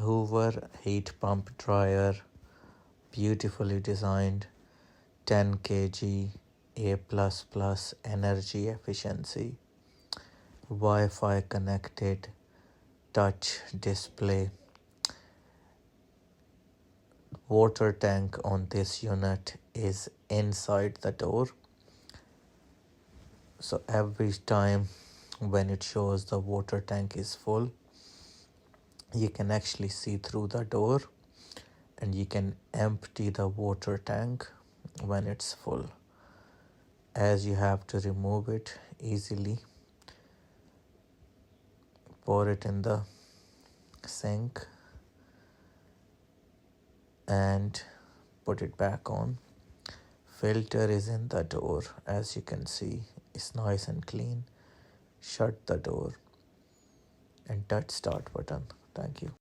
Hoover heat pump dryer, beautifully designed, 10 kg, A++ energy efficiency, Wi-Fi connected, touch display. Water tank on this unit is inside the door. So every time when it shows the water tank is full, you can actually see through the door and you can empty the water tank when it's full, as you have to remove it easily, pour it in the sink and put it back on. Filter is in the door, as you can see, it's nice and clean. Shut the door and touch start button. Thank you.